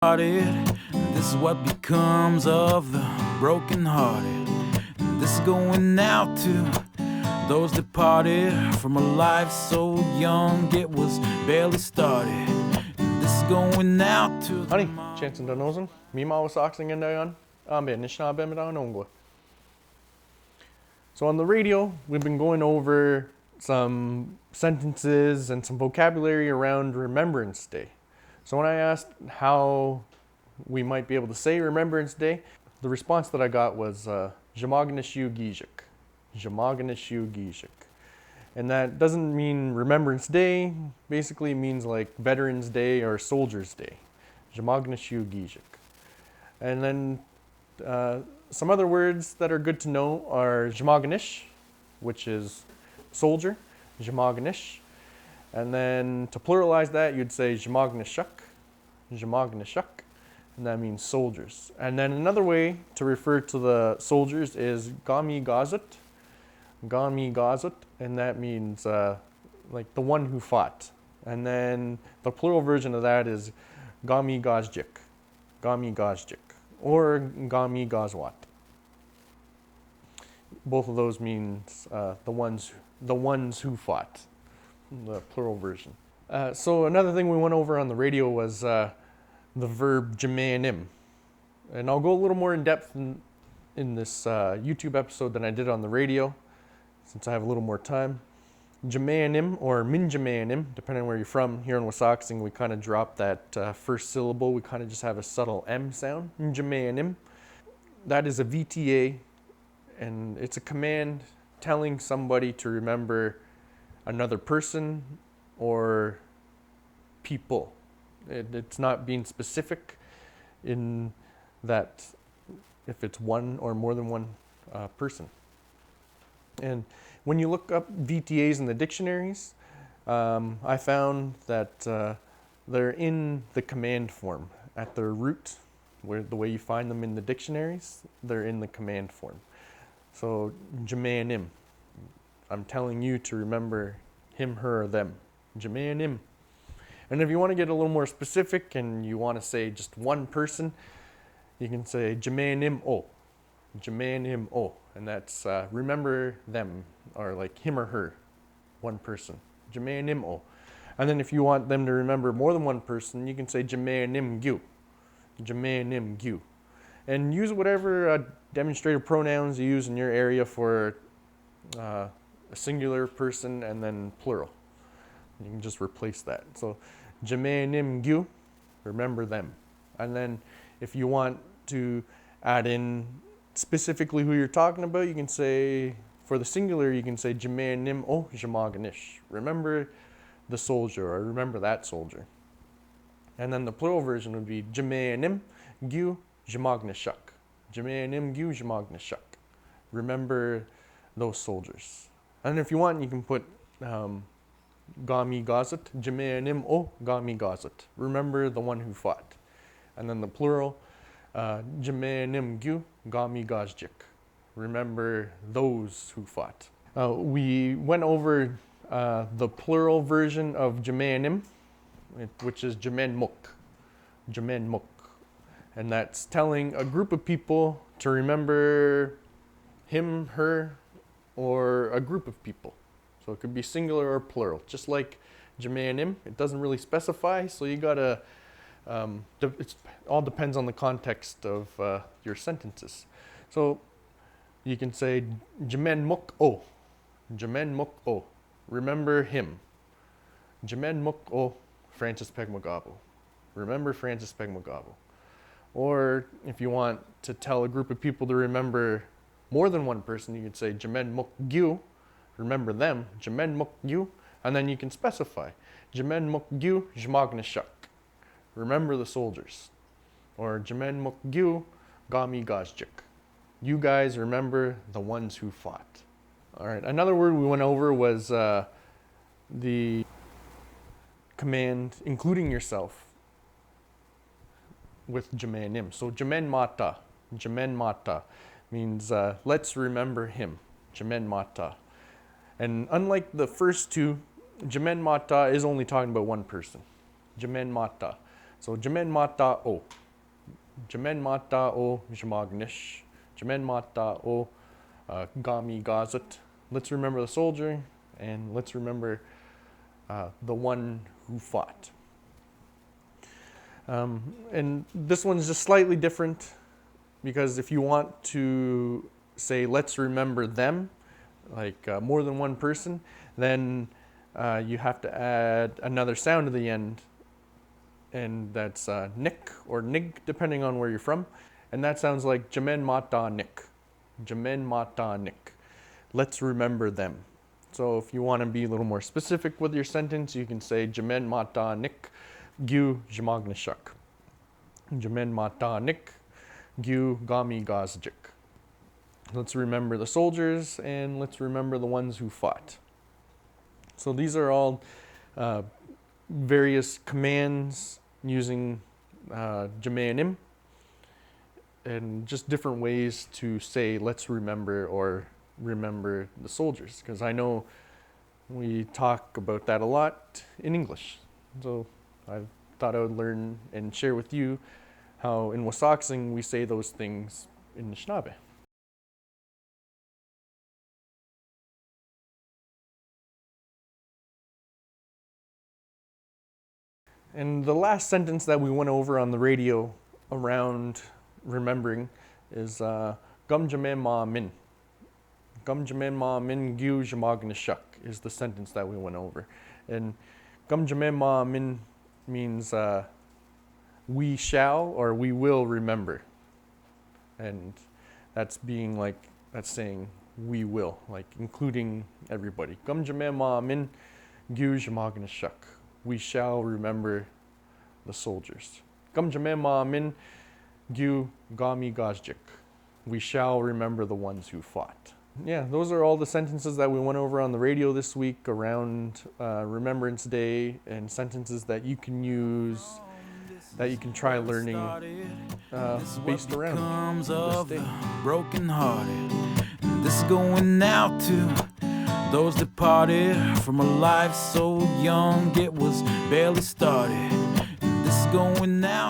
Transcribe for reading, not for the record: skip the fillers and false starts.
This is what becomes of the broken-hearted. This is going out to those departed from a life so young it was barely started. This is going out to Honey, chansen donosen, mima was oxing and dion, Nishnaabemdaa Noongo. So on the radio, we've been going over some sentences and some vocabulary around Remembrance Day. So when I asked how we might be able to say Remembrance Day, the response that I got was Jamaganishu Gijik. Jamaganishu Gijik. And that doesn't mean Remembrance Day, basically means like Veterans Day or Soldiers Day. Jamaganishu Gijik. And then some other words that are good to know are Jamaganish, which is soldier, Jamaganish. And then to pluralize that, you'd say Jamagnishuk, Jamagnishuk, and that means soldiers. And then another way to refer to the soldiers is Gami Gazut, Gami Gazut, and that means like the one who fought. And then the plural version of that is Gami Gazjik, Gami Gazjik, or Gami Gazwat. Both of those means the ones who fought, the plural version. So another thing we went over on the radio was the verb Minjimenim. And I'll go a little more in depth in this YouTube episode than I did on the radio, since I have a little more time. Minjimenim or Minjimenim, depending on where you're from. Here in Wisconsin, we kind of drop that first syllable. We kind of just have a subtle M sound. Minjimenim. That is a VTA, and it's a command telling somebody to remember another person or people. It's not being specific in that if it's one or more than one person. And when you look up VTAs in the dictionaries, I found that they're in the command form. At their root, where the way you find them in the dictionaries, they're in the command form. So, Minjimenim, I'm telling you to remember him, her, or them. Minjimenim. And if you want to get a little more specific and you want to say just one person, you can say Minjimenim o. Minjimenim o. And that's remember them, or like him or her, one person. Minjimenim o. And then if you want them to remember more than one person, you can say Minjimenim gyu. Minjimenim gyu. And use whatever demonstrative pronouns you use in your area for a singular person and then plural. You can just replace that. So, Minjimenim gyu, remember them. And then if you want to add in specifically who you're talking about, you can say, for the singular, you can say Minjimenim o Jamaganish. Remember the soldier, or remember that soldier. And then the plural version would be Minjimenim gyu Jamagnishuk. Minjimenim gyu Jamagnishuk. Remember those soldiers. And if you want, you can put Gami Gazut, Minjimenim o Gami Gazut. Remember the one who fought. And then the plural, Minjimenim gyu Gami Gazjik. Remember those who fought. We went over the plural version of Minjimenim, which is Jimenmuk. Jimenmuk. And that's telling a group of people to remember him, her, or a group of people. So it could be singular or plural. Just like Minjimenim, it doesn't really specify, so you gotta, it all depends on the context of your sentences. So you can say Jimenmuk o. Jimenmuk o. Remember him. Jimenmuk o Francis Pegmagabo. Remember Francis Pegmagabo. Or if you want to tell a group of people to remember more than one person, you could say Jimenmuk gyu. Remember them. Jimenmuk gyu. And then you can specify. Jimenmuk gyu Jamagnishuk. Remember the soldiers. Or Jimenmuk gyu Gami Gazjik. You guys remember the ones who fought. All right. Another word we went over was the command including yourself with Minjimenim. So Jimenmata. Jimenmata means let's remember him. Jimenmata. And unlike the first two, Jimenmata is only talking about one person. Jimenmata. So Jimenmatao. Jimenmatao Jmagnish. Jimenmatao Gami Gazet. Let's remember the soldier, and let's remember the one who fought. And this one's just slightly different, because if you want to say let's remember them, like more than one person, then you have to add another sound to the end, and that's nick or nig, depending on where you're from. And that sounds like Jamen Mata Nick. Jamen Mata Nick. Let's remember them. So if you want to be a little more specific with your sentence, you can say Jamen Mata Nick Gyu Jmagnishuk. Jamen Mata Nick Gyu Gami Gazjik. Let's remember the soldiers, and let's remember the ones who fought. So these are all various commands using Minjimenim, and just different ways to say let's remember or remember the soldiers, because I know we talk about that a lot in English. So I thought I would learn and share with you how in Wisconsin we say those things in Anishinaabe. And the last sentence that we went over on the radio around remembering is Gumjamema Min. Gumjamema Min Gyu Jamagnishuk is the sentence that we went over. And Gumjamema Min means we shall or we will remember. And that's being like, that's saying we will, like including everybody. Gumjamema Min Gyu Jamagnishuk. We shall remember the soldiers. Gumjamema Min Gyu Gami Gazjik. We shall remember the ones who fought. Yeah, those are all the sentences that we went over on the radio this week around Remembrance Day, and sentences that you can use, that you can try learning based around this day. Broken hearted. This is going out to those departed from a life so young it was barely started. This is going out